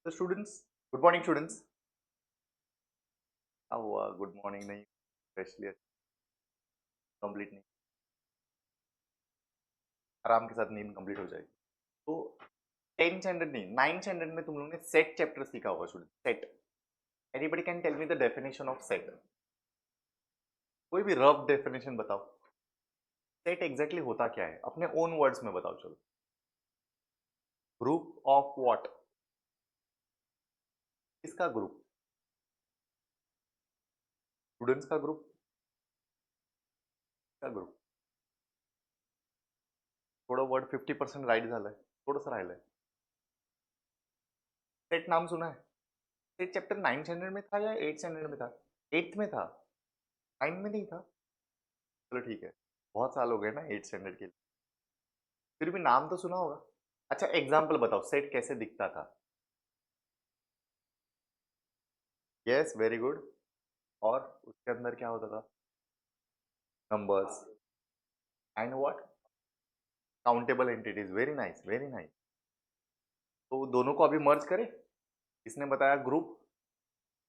तो students, good morning students. क्या हुआ? गुड मॉर्निंग नहीं, स्पेशली कंप्लीट नहीं, आराम के साथ नींद कंप्लीट हो जाएगी। तो 10th स्टैंडर्ड नहीं, 9th स्टैंडर्ड में तुम लोगों ने सेट चैप्टर सीखा होगा student. Set, anybody can tell me the definition of set? कोई भी रफ डेफिनेशन बताओ। सेट एग्जैक्टली होता क्या है, अपने ओन वर्ड्स में बताओ। चलो, ग्रुप ऑफ व्हाट? किसका ग्रुप? स्टूडेंट्स का ग्रुप? का ग्रुप? थोड़ा वर्ड 50% राइट झालंय, थोडंसं राहिलंय। सेट नाम सुना है? सेट चैप्टर 9th स्टैंडर्ड में था या 8th स्टैंडर्ड में था? 8th में था, 9 में नहीं था। चलो ठीक है, बहुत साल हो गए ना 8th स्टैंडर्ड के लिए, फिर भी नाम तो सुना होगा। अच्छा, एग्जाम्पल बताओ, सेट कैसे दिखता था? Yes, very good. और उसके अंदर क्या होता था? Numbers and what? Countable entities. Very nice, very nice. तो दोनों को अभी मर्ज करें। इसने बताया ग्रुप,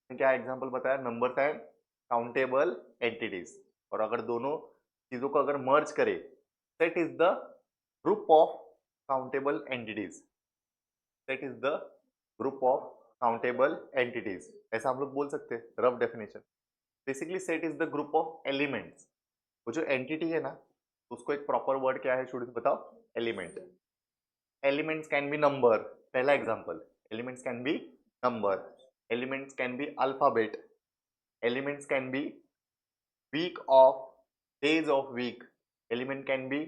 क्या एग्जाम्पल बताया? Numbers and countable entities. और अगर दोनों चीजों को अगर मर्ज करें, set is the group of countable entities. Set is the group of countable entities, ऐसा हम लोग बोल सकते हैं rough definition. Basically set is the group of elements. वो जो एंटिटी है ना, उसको एक प्रॉपर वर्ड क्या है स्टूडेंट बताओ? Element. Elements can be number, पहला example. Elements can be number, elements can be alphabet, elements can be week of, days of week, element can be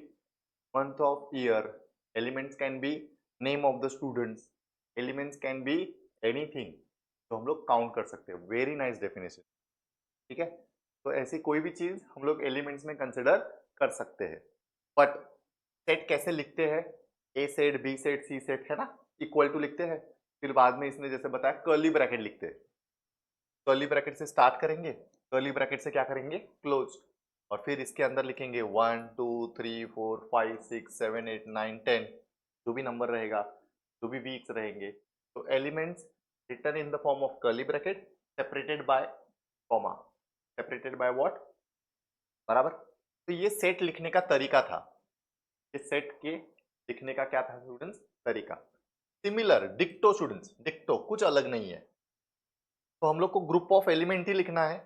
month of year, elements can be name of the students, elements can be anything जो हम लोग count कर सकते हैं। Very nice definition. ठीक है, तो ऐसी कोई भी चीज हम लोग एलिमेंट्स में कंसिडर कर सकते हैं। बट सेट कैसे लिखते हैं? ए सेट, बी सेट, सी सेट, है ना, इक्वल टू लिखते हैं। फिर बाद में इसने जैसे बताया कर्ली ब्रैकेट लिखते हैं। कर्ली ब्रैकेट से स्टार्ट करेंगे, कर्ली ब्रैकेट से क्या करेंगे? क्लोज। और फिर इसके अंदर लिखेंगे 1 2 3 4 5 6 7 8 9 10, जो भी नंबर रहेगा, जो भी वीक्स रहेंगे। तो elements written in the form of curly bracket separated by comma. Separated by what? बराबर। तो ये सेट लिखने का तरीका था। इस सेट के लिखने का क्या था स्टूडेंट्स? तरीका। सिमिलर, डिक्टो स्टूडेंट्स, डिक्टो, कुछ अलग नहीं है। तो हम लोग को ग्रुप ऑफ एलिमेंट ही लिखना है,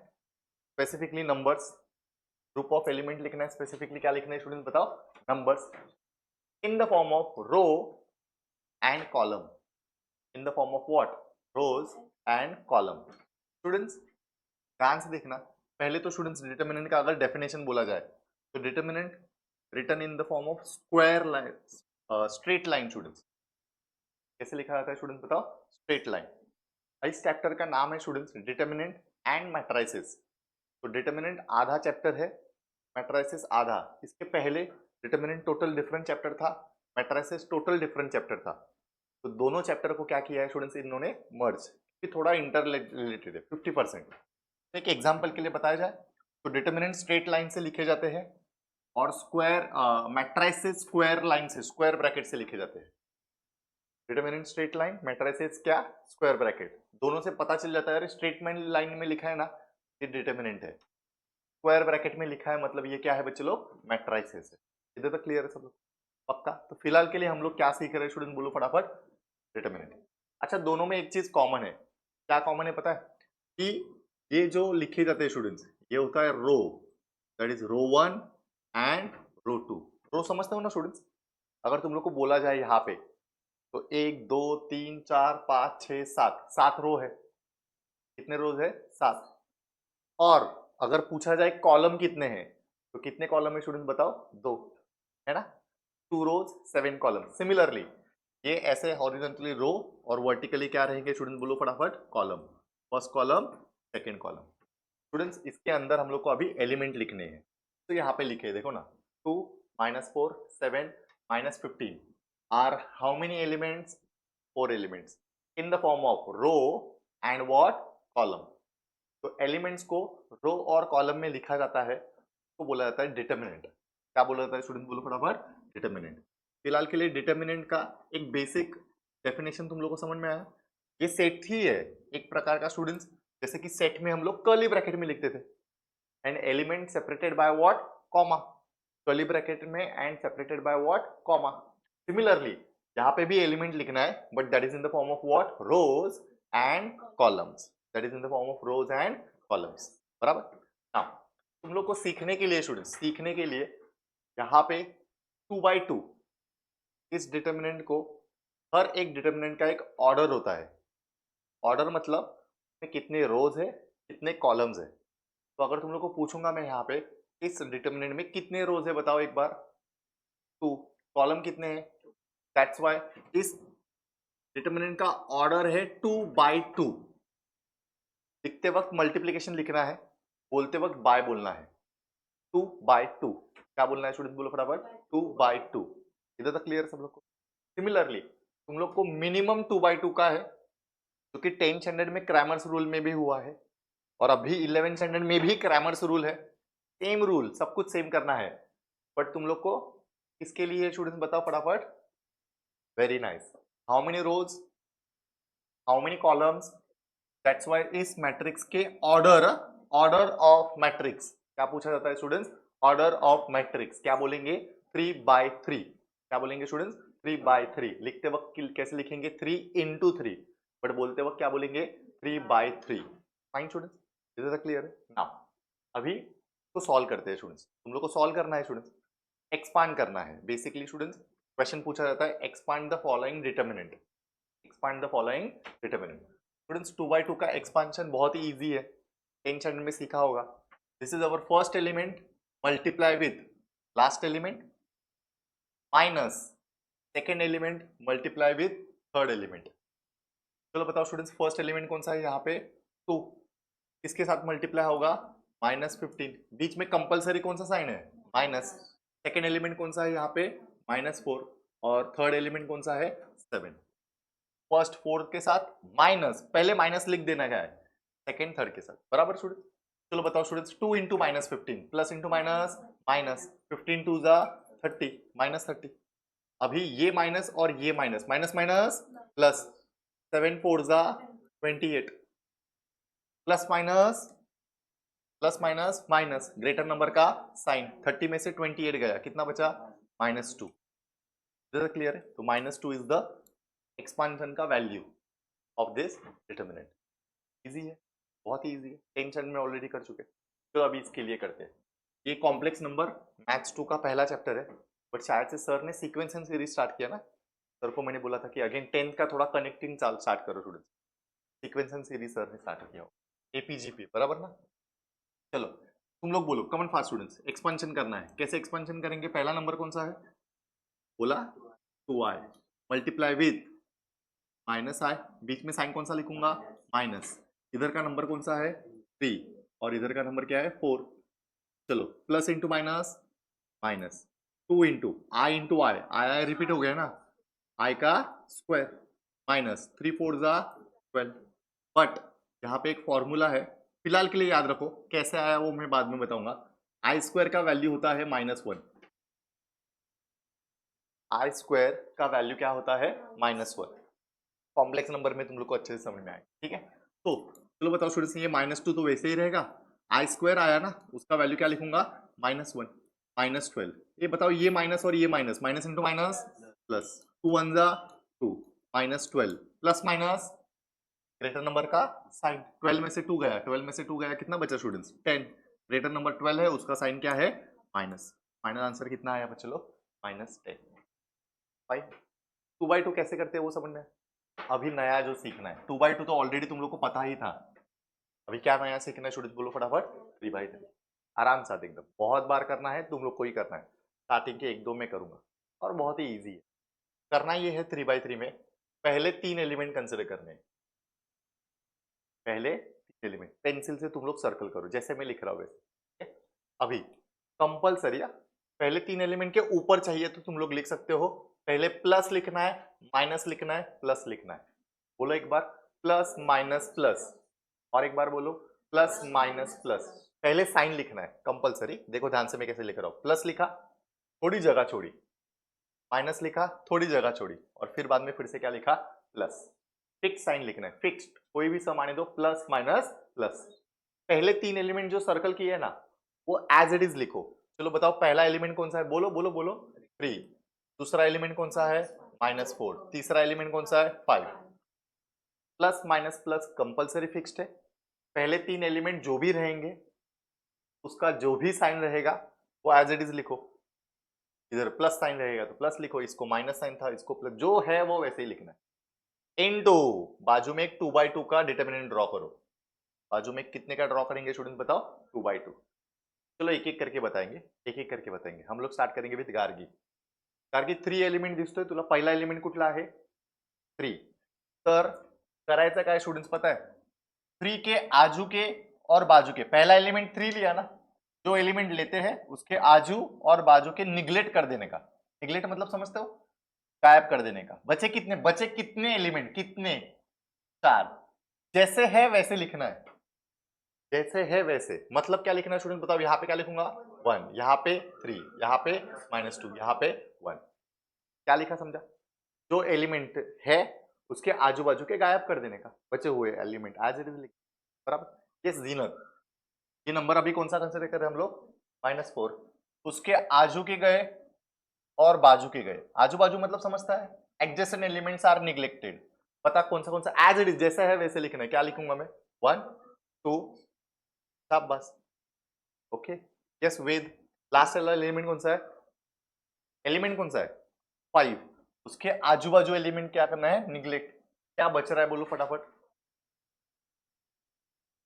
specifically numbers. Group of element लिखना है, स्पेसिफिकली क्या लिखना है स्टूडेंट बताओ? Numbers, in the form of row and column. In the form of what? Rows and column. Students ध्यान से देखना, पहले तो स्टूडेंट्स डिटर्मिनेंट का अगर डेफिनेशन बोला जाए तो determinant written in the form of square line, straight line. Students कैसे लिखा जाता है स्टूडेंट्स बताओ? Straight line. इस चैप्टर का नाम है स्टूडेंट्स डिटर्मिनेंट एंड मैट्रिसेस। तो डिटर्मिनेंट आधा चैप्टर है, मैट्रिसेस आधा। इसके पहले डिटर्मिनेंट टोटल डिफरेंट चैप्टर था, मैट्रिसेस टोटल डिफरेंट चैप्टर था। तो दोनों चैप्टर को क्या किया है स्टूडेंट्स इन्होंने? मर्ज। कि थोड़ा इंटर रिलेटेड है 50%। एक एग्जांपल के लिए बताया जाए तो डिटर्मिनेंट स्ट्रेट लाइन से लिखे जाते हैं और स्क्वायर मैट्रिसेस स्क्वायर लाइन से, स्क्वायर ब्रैकेट से लिखे जाते हैं। डिटर्मिनेंट स्ट्रेट लाइन, मैट्रिसेस क्या? Square bracket. दोनों से पता चल जाता है यार स्ट्रेट लाइन में लिखा है ना, ये डिटर्मिनेंट है। स्क्वायर ब्रैकेट में लिखा है मतलब ये क्या है बच्चे लोग? मैट्रिसेस है। इधर तक क्लियर है सब लोग? पक्का? तो फिलहाल के लिए हम लोग क्या सीख रहे हैं स्टूडेंट, बोलो फटाफट? डिटर्मिनेंट। अच्छा, दोनों में एक चीज कॉमन है। क्या कॉमन है पता है? कि ये जो लिखे जाते हैं स्टूडेंट्स, ये होता है रो, दैट इज रो 1 एंड रो 2। रो समझते हो ना स्टूडेंट्स? अगर तुम लोग को बोला जाए यहाँ पे तो 1 2 3 4 5 6 7, 7 रो है। कितने रोज है? 7। और अगर पूछा जाए कॉलम कितने हैं, तो कितने कॉलम है स्टूडेंट बताओ? 2, है ना? 2 रोज 7 कॉलम। सिमिलरली ये ऐसे हॉरिजॉन्टली रो और वर्टिकली क्या रहेंगे स्टूडेंट, बोलो फटाफट? Column. First column, second column. Students इसके अंदर हम लोग को अभी एलिमेंट लिखने हैं, तो यहाँ पे लिखे देखो ना, 2 -4 7 -15 are how many elements? 4 elements in the form of row and what? Column. तो एलिमेंट्स को रो और कॉलम में लिखा जाता है, तो बोला जाता है डिटर्मिनेंट। क्या बोला जाता है स्टूडेंट, बोलो फटाफट? डिटर्मिनेंट। फिलहाल के लिए डिटर्मिनेंट का एक बेसिक डेफिनेशन तुम लोग को समझ में आया ये सेट ही है एक प्रकार का स्टूडेंट्स, जैसे कि सेट में हम लोग कर्ली ब्रैकेट में लिखते थे and element separated by what, comma, curly bracket में and separated by what, comma. Similarly यहाँ पे भी एलिमेंट लिखना है but that is in the form of what, rows and columns, that is in the form of rows and columns, बराबर। Now तुम लोग को सीखने के लिए स्टूडेंट्स, सीखने के लिए यहाँ पे 2 by 2 इस डिटर्मिनेंट को, हर एक डिटर्मिनेंट का एक ऑर्डर होता है। ऑर्डर मतलब कितने रोज है कितने कॉलम्स है। तो अगर तुम लोग को पूछूंगा मैं यहाँ पे इस डिटर्मिनेंट में कितने रोज है बताओ एक बार, 2, कॉलम कितने हैं, दैट्स व्हाई इस डिटर्मिनेंट का ऑर्डर है 2 by 2। लिखते वक्त मल्टीप्लीकेशन लिखना है, बोलते वक्त बाय बोलना है, 2 by 2। क्या बोलना है स्टूडेंट, बोलो फटाफट, 2 by 2। इधर तक क्लियर सब लोग को। सिमिलरली तुम लोग को मिनिमम 2 by 2 का है, जो कि 10 स्टैंडर्ड में क्रैमर्स रूल में भी हुआ है और अभी 11 स्टैंडर्ड में भी क्रैमर्स रूल है। सेम रूल, सब कुछ सेम करना है, बट तुम लोग को इसके लिए स्टूडेंट्स बताओ फटाफट। Very nice. How many rows, how many columns, that's why इस मैट्रिक्स के ऑर्डर, ऑर्डर ऑफ मैट्रिक्स क्या पूछा जाता है स्टूडेंट्स, ऑर्डर ऑफ मैट्रिक्स क्या बोलेंगे, 3 by 3। क्या बोलेंगे स्टूडेंट्स, 3 by 3। लिखते वक्त कैसे लिखेंगे, 3 into 3, बट बोलते वक्त क्या बोलेंगे, 3 by 3। फाइन स्टूडेंट्स, इधर तक क्लियर है। नाउ अभी तो सॉल्व करते हैं स्टूडेंट्स, तुम लोग को सॉल्व करना है स्टूडेंट्स, एक्सपांड करना है बेसिकली स्टूडेंट्स। क्वेश्चन पूछा जाता है expand the following determinant, expand the following determinant. Students 2 by 2 का एक्सपांशन बहुत ही इजी है, 10 स्टैंडर्ड में सीखा होगा। This is our first element multiply with last element minus second element multiply with third element. चलो बताओ स्टूडेंट्स, फर्स्ट एलिमेंट कौन सा है यहाँ पे, 2, इसके साथ मल्टीप्लाई होगा -15, बीच में कंपलसरी कौन सा साइन है, माइनस। सेकेंड एलिमेंट कौन सा है यहाँ पे, -4, और थर्ड एलिमेंट कौन सा है, 7। फर्स्ट फोर्थ के साथ माइनस, पहले माइनस लिख देना क्या है, सेकेंड थर्ड के साथ, बराबर स्टूडेंट। चलो बताओ students, 2 into -15 plus into minus minus, 15 2 जा 30, -30। अभी ये माइनस और ये माइनस, माइनस माइनस प्लस, 7 4 जा 28, plus minus plus minus minus, greater number का साइन, 30 में से 28 गया, कितना बचा, -2। क्लियर है, तो -2 इज द एक्सपांशन का value of this determinant. Easy है, बहुत ही इजी है, टेंशन में ऑलरेडी कर चुके। तो अभी इसके लिए करते हैं, ये कॉम्प्लेक्स नंबर मैथ्स 2 का पहला चैप्टर है, बट शायद से सर ने सीक्वेंस एंड सीरीज स्टार्ट किया ना, सर को मैंने बोला था कि अगेन 10th का थोड़ा कनेक्टिंग स्टार्ट करो students, sequence and series sir ने स्टार्ट किया, एपीजीपी, बराबर ना। चलो तुम लोग बोलो कमेंट फास्ट स्टूडेंट्स, एक्सपेंशन करना है, कैसे एक्सपेंशन करेंगे, पहला नंबर कौन सा है, बोला 2i मल्टीप्लाई विथ माइनस आई, बीच में साइन कौन सा लिखूंगा, माइनस, इधर का नंबर कौन सा है, 3, और इधर का नंबर क्या है, 4। चलो plus into minus minus, 2 into I into I, I repeat हो गया ना, आई का स्क्वायर, माइनस 3 4 जा 12। बट यहाँ पे एक फॉर्मूला है, फिलहाल के लिए याद रखो, कैसे आया वो मैं बाद में बताऊंगा। आई स्क्वायर का वैल्यू होता है -1, आई स्क्वायर का वैल्यू क्या होता है, -1। कॉम्प्लेक्स नंबर में तुम लोग को अच्छे से समझ में आए, ठीक है। तो चलो बताओ स्टूडेंट्स, ये -2 तो वैसे ही रहेगा, आई स्क्वायर आया ना, उसका वैल्यू क्या लिखूंगा, -1 -12। ये बताओ, ये माइनस और ये minus, minus into minus plus, 2 1 जा 2, -12 प्लस माइनस, ग्रेटर नंबर का साइन, 12 में से 2 गया, 12 में से 2 गया, कितना बचा स्टूडेंट्स, 10। ग्रेटर नंबर 12 है, उसका साइन क्या है, माइनस। फाइनल आंसर कितना आया बच्चों लोग, -10। फाइन, 2 by 2 कैसे करते हैं वो समझना है। अभी नया जो सीखना है, 2 by 2 तो ऑलरेडी तुम लोग को पता ही था, अभी क्या नया सीखना है स्टूडेंट, बोलो फटाफट, 3 by 3। आराम साथ एकदम, बहुत बार करना है, तुम लोग को ही करना है, स्टार्टिंग के 1 2 में करूंगा, और बहुत ही ईजी है करना। ये है 3 by 3 में पहले 3 एलिमेंट कंसिडर करने हैं, पहले 3 एलिमेंट, पेंसिल से तुम लोग सर्कल करो जैसे मैं लिख रहा हूँ वैसे। अभी कंपलसरी, पहले 3 एलिमेंट के ऊपर चाहिए तो तुम लोग लिख सकते हो, पहले प्लस लिखना है, माइनस लिखना है, प्लस लिखना है। बोलो एक बार, प्लस माइनस प्लस, और एक बार बोलो प्लस माइनस प्लस। पहले साइन लिखना है कंपलसरी, देखो ध्यान से मैं कैसे लिख रहा हूं, प्लस लिखा, थोड़ी जगह छोड़ी, माइनस लिखा, थोड़ी जगह छोड़ी, और फिर बाद में फिर से क्या लिखा, प्लस। फिक्स साइन लिखना है, फिक्स्ड, कोई भी सम आने दो, प्लस माइनस प्लस। पहले 3 एलिमेंट जो सर्कल किए है ना वो एज इट इज लिखो। चलो बताओ पहला एलिमेंट कौन सा है, बोलो बोलो बोलो, 3। दूसरा एलिमेंट कौन सा है, -4। तीसरा एलिमेंट कौन सा है, 5। Plus minus plus compulsory fixed है। पहले 3 एलिमेंट जो भी रहेंगे उसका जो भी साइन रहेगा वो एज इट इज लिखो। इधर प्लस साइन रहेगा तो प्लस लिखो, इसको माइनस साइन था इसको प्लस, जो है वो वैसे ही लिखना है। इनटू बाजू में एक 2/2 का डिटरमिनेंट ड्रॉ करो। बाजू में कितने का ड्रॉ करेंगे स्टूडेंट बताओ, 2/2। चलो एक एक करके बताएंगे, एक एक करके बताएंगे। हम लोग स्टार्ट करेंगे विथ गार्गी। गार्गी 3 एलिमेंट दिसतोय तुला, पहिला एलिमेंट कुठला आहे, 3। तर करायचं काय स्टूडेंट्स पता है, 3 के आजू के और बाजू के, पहला एलिमेंट 3 लिया ना, जो एलिमेंट लेते हैं उसके आजू और बाजू के निगलेक्ट कर देने का। निगलेक्ट मतलब समझते हो, गायब कर देने का। बचे कितने, बचे कितने एलिमेंट, कितने, 4। जैसे है वैसे लिखना है, जैसे है वैसे। मतलब क्या लिखना है स्टूडेंट बताओ, यहाँ पे क्या लिखूंगा, 1, यहाँ पे 3, यहाँ पे -2, यहाँ पे 1। क्या लिखा समझा, जो एलिमेंट है उसके आजू बाजू के गायब कर देने का, बचे हुए एलिमेंट एज इट इज लिख, बराबर। ये जीनत, ये नंबर अभी कौन सा कंसिडर कर रहे हैं हम लोग, -4। उसके आजू के गए और बाजू के गए, आजू बाजू मतलब समझता है, एडजेसेंट एलिमेंट्स आर निग्लेक्टेड। पता कौन सा एज इट इज जैसा है वैसे लिखना है। क्या लिखूंगा मैं, 1 2, सब बस, ओके। यस वेद, लास्ट वाला एलिमेंट कौन सा है, एलिमेंट कौन सा है, 5। उसके आजू बाजू एलिमेंट क्या करना है, निग्लेक्ट। क्या बच रहा है बोलो फटाफट,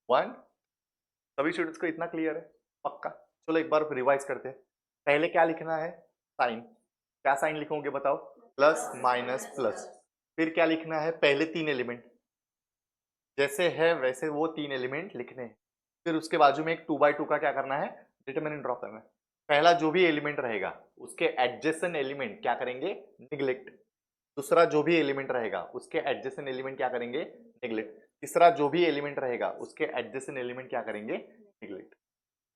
1। सभी स्टूडेंट्स को इतना क्लियर है, पक्का। चलो एक बार रिवाइज करते हैं। पहले क्या लिखना है, साइन। क्या साइन लिखोगे बताओ, प्लस माइनस प्लस। फिर क्या लिखना है, पहले 3 एलिमेंट जैसे है वैसे वो 3 एलिमेंट लिखने हैं। फिर उसके बाजू में एक 2/2 का क्या करना है, डिटरमिनेंट ड्रॉ करना है। पहला जो भी एलिमेंट रहेगा उसके एडजेसेंट एलिमेंट क्या करेंगे, निगलेक्ट। दूसरा जो भी एलिमेंट रहेगा उसके एडजेसेंट एलिमेंट क्या करेंगे, निगलेक्ट। तीसरा जो भी एलिमेंट रहेगा उसके एडजेसेंट एलिमेंट क्या करेंगे, निगलेक्ट।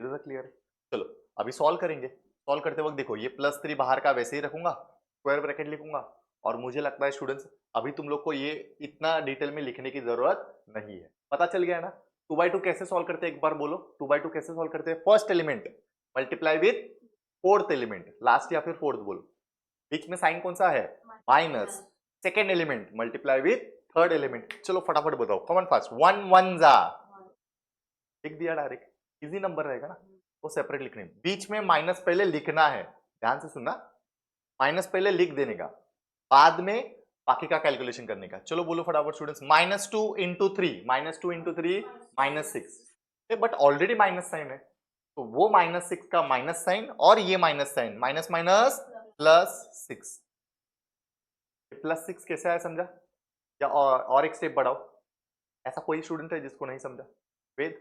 Is it clear. चलो अभी सॉल्व करेंगे। सॉल्व करते वक्त देखो, ये +3 बाहर का वैसे ही रखूंगा, स्क्वायर ब्रैकेट लिखूंगा। और मुझे लगता है स्टूडेंट्स अभी तुम लोग को ये इतना डिटेल में लिखने की जरूरत नहीं है, पता चल गया है ना। 2/2 कैसे सॉल्व करते हैं एक बार बोलो, 2/2 कैसे सॉल्व करते हैं, first element multiply with fourth element, last या फिर फोर्थ बोलो। बीच में साइन कौन सा है, minus. Second element multiply with third element. चलो फटाफट बताओ, कॉमन फास्ट, 1 1 जा, लिख दिया डायरेक्ट, इजी नंबर रहेगा ना, वो सेपरेट लिखने। बीच में माइनस पहले लिखना है, ध्यान से सुनना, माइनस पहले लिख देने का, बाद में बाकी का कैलकुलेशन करने का। चलो बोलो फटाफट students, -2 into 3, -2 into 3 -6। But already minus sign है, तो वो -6 का माइनस साइन और ये माइनस साइन, माइनस माइनस +6। +6 कैसे आया समझा, या और एक स्टेप बढ़ाओ। ऐसा कोई स्टूडेंट है जिसको नहीं समझा, वेद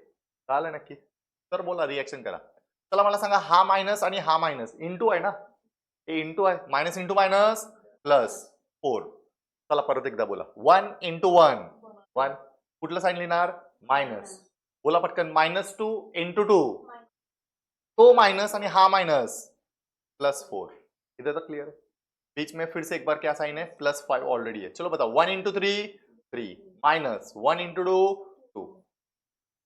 झालं नक्की, तर बोला, रिएक्शन करा। चला मला सांगा, हा मायनस आणि हा मायनस इंटू आहे ना, हे इंटू आहे, मायनस इंटू मायनस +4। चला परत एकदा बोला, 1 इंटू 1 1, कुठलं साइन लिहिणार, मायनस। बोला पटकन, -2 इंटू 2, तो माइनस आणि हा माइनस +4। इधर तक क्लियर है। बीच में फिर से एक बार क्या साइन है, +5 ऑलरेडी है। चलो बताओ, 1 इंटू 3 3, माइनस 1 इंटू 2 2।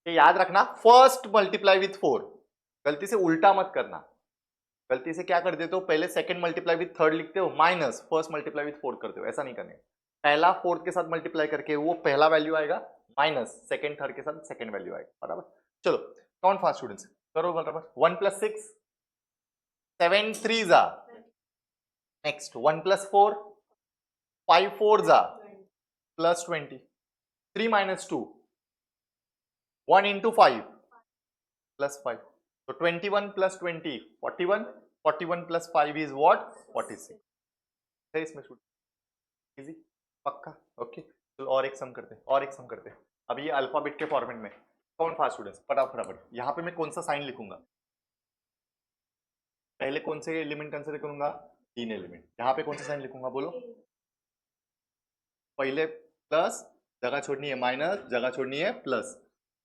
ये याद रखना, फर्स्ट मल्टीप्लाई विथ 4, गलती से उल्टा मत करना। गलती से क्या कर देते हो, पहले सेकंड मल्टीप्लाई विथ थर्ड लिखते हो, minus first multiply with fourth करते हो, ऐसा नहीं करने। पहला फोर्थ के साथ मल्टीप्लाई करके वो पहला वैल्यू आएगा, माइनस सेकंड थर्ड के साथ सेकंड वैल्यू आएगा, बराबर। चलो काउंट फास्ट स्टूडेंट्स, करो बराबर, 1 + 6 7 3 जा, नेक्स्ट 1 + 4 5 4 जा +20, 3 - 2 1 इंटू 5 +5, तो 21 + 20 41, 41 + 5 इज व्हाट, 46 है इसमें स्टूडेंट, इजी, पक्का, ओके। चलो और एक सम करते हैं, और एक सम करते हैं। अब ये अल्फाबेट के फॉर्मेट में, कौन फास्ट स्टूडेंट्स, फटाफट। यहाँ पे मैं कौन सा साइन लिखूंगा, पहले कौन से एलिमेंट कंसिडर करूंगा, 3 एलिमेंट। यहाँ पे कौन सा साइन लिखूंगा बोलो, पहले प्लस, जगह छोड़नी है माइनस, जगह छोड़नी है प्लस,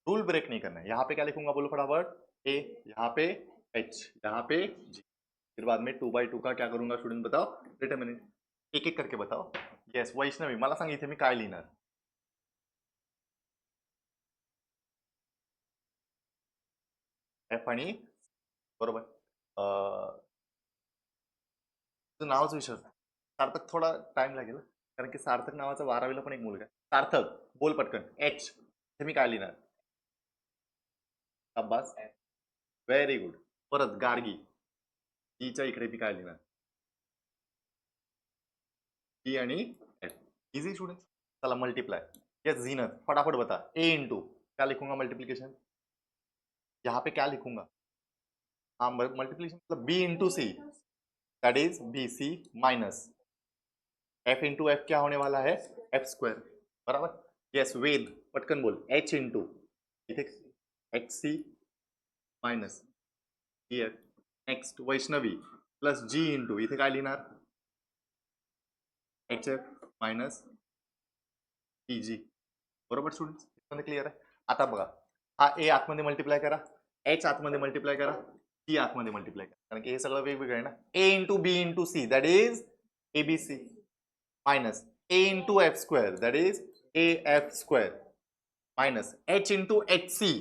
रूल ब्रेक नहीं करना है। यहाँ पे क्या लिखूंगा बोलो फटाफट, ए, यहाँ पे एच, यहाँ पे जी। फिर बाद में 2/2 का क्या करूंगा स्टूडेंट बताओ, डिटरमिनेंट। एक एक करके बताओ। यस वैष्णवी, मला सांग इथे मी काय लिहिणार, एफ आणि बरोबर. तुझं नावच विचार. सार्थक, थोडा टाइम लागेल कारण की सार्थक नावाचा 12वीला पण एक मुलगा आहे. सार्थक, बोल पटकन. एच हे मी काय लिहिणार? Abbas, very good. परत गार्गी, ईच्या इकडे मी काय लिहिणार? ई आणि एफ. Easy student. चला मल्टीप्लाई. यस जीनत, फटाफट बता. ए इंटू क्या लिखूंगा मल्टीप्लीकेशन? यहाँ पे क्या लिखूंगा? हाँ, मल्टीप्लीकेशन मतलब B into C, that is B C minus F into F क्या होने वाला है? F square. बराबर. यस वेद, पटकन बोल. एच इंटू इथे H C minus E F. Next Vaishnavi plus G into इथे काय लिहिणार? H F minus E G. बरोबर स्टुडंट्स, इथपर्यंत क्लिअर आहे. आता बघा, हा ए आतमध्ये मल्टिप्लाय करा, एच आतमध्ये मल्टिप्लाय करा, सी आतमध्ये मल्टिप्लाय करा, कारण की हे सगळं वेगवेगळं आहे ना. A into B into C that is A B C minus A into F square that is A F square minus H into H C,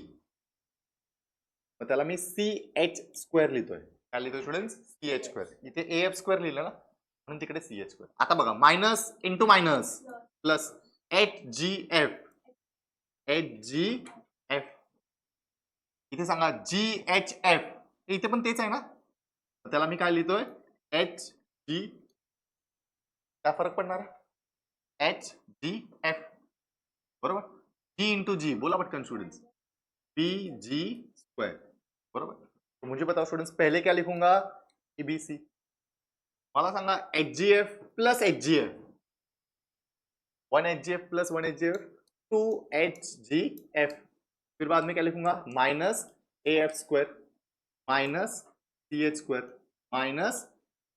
मग त्याला मी सी एच स्क्वेअर लिहितोय. काय लिहितोय स्टुडंट्स? C H square. इथे ए F square लिहिलं ना, म्हणून तिकडे सी एच स्क्वेअर. आता बघा, minus into minus plus H G F, H G F. इथे सांगा जी एच एफ, इथे पण तेच आहे ना, त्याला मी काय लिहितोय? H G. काय फरक पडणार? H G F. बरोबर. जी इंटू जी, बोला पटकन स्टूडेंट्स. B G square. बरोबर. तो मुझे बताओ स्टूडेंट्स, पहले क्या लिखूंगा? ईबीसी. मला सांगा H G F plus H G F, 1 H G F plus 1 H G F, 2 H G F. फिर बाद में क्या लिखूंगा? Minus A F square minus C H square minus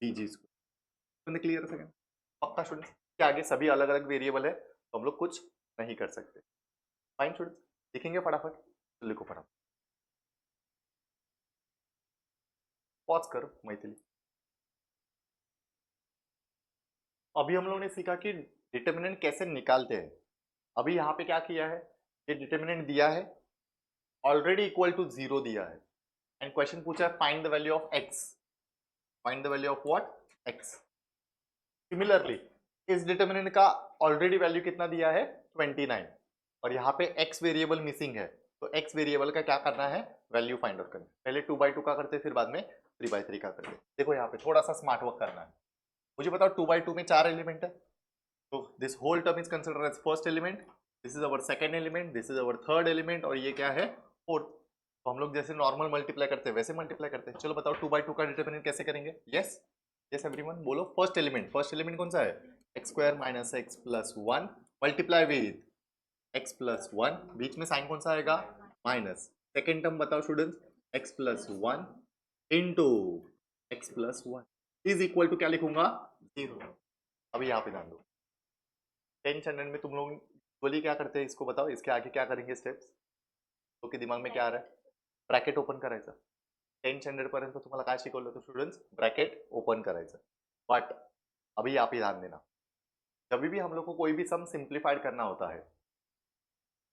B G square. Clear है second? पक्का students? के आगे सभी अलग अलग वेरिएबल है तो हम लोग कुछ नहीं कर सकते. फाइन स्टूडेंट्स, लिखेंगे फटाफट. लिखो फटाफट. पॉज करो मैथिली. अभी हम लोगों ने सीखा कि डिटर्मिनेंट कैसे निकालते हैं. अभी यहाँ पे क्या किया है? ये डिटर्मिनेंट दिया है, ऑलरेडी इक्वल टू 0 दिया है, एंड क्वेश्चन पूछा है find the value of x. Find the value of what? X. Similarly इस डिटर्मिनेंट का ऑलरेडी वैल्यू कितना दिया है? 29, और यहाँ पे एक्स वेरिएबल मिसिंग है, तो एक्स वेरिएबल का क्या करना है? वैल्यू फाइंड आउट करना. पहले 2/2 का करते, फिर बाद में 3/3 का करते. देखो यहाँ पे थोड़ा सा स्मार्ट वर्क करना है. मुझे बताओ 2/2 में 4 एलिमेंट है, तो this whole term is considered as first element, this is our second element, this is our third element, और ये क्या है? फोर्थ. तो हम लोग जैसे नॉर्मल मल्टीप्लाई करते हैं वैसे मल्टीप्लाई करते हैं. चलो बताओ 2/2 का डिटर्मिनेंट कैसे करेंगे? यस यस एवरीवन, बोलो. फर्स्ट एलिमेंट कौन सा है? X square minus x plus 1 multiply with x plus 1, बीच में साइन कौन सा आएगा? माइनस. सेकेंड टर्म बताओ students, x plus 1 into x plus 1 is equal to क्या लिखूंगा? 0. अभी यहाँ पे ध्यान दो. 10th स्टैंडर्ड में तुम लोग बोलिए क्या करते हैं, इसको बताओ. इसके आगे क्या करेंगे स्टेप्स? तो के दिमाग में क्या आ रहा है? ब्रॅकेट ओपन करायचं. 10th स्टँडर्ड पर्यंत तुम्हाला काय शिकवलं होतं स्टूडेंट्स? ब्रॅकेट ओपन करायचं. बट अभी आप ही ध्यान देना, जब भी हम लोग को कोई भी सम सिंप्लीफाइड करना होता है,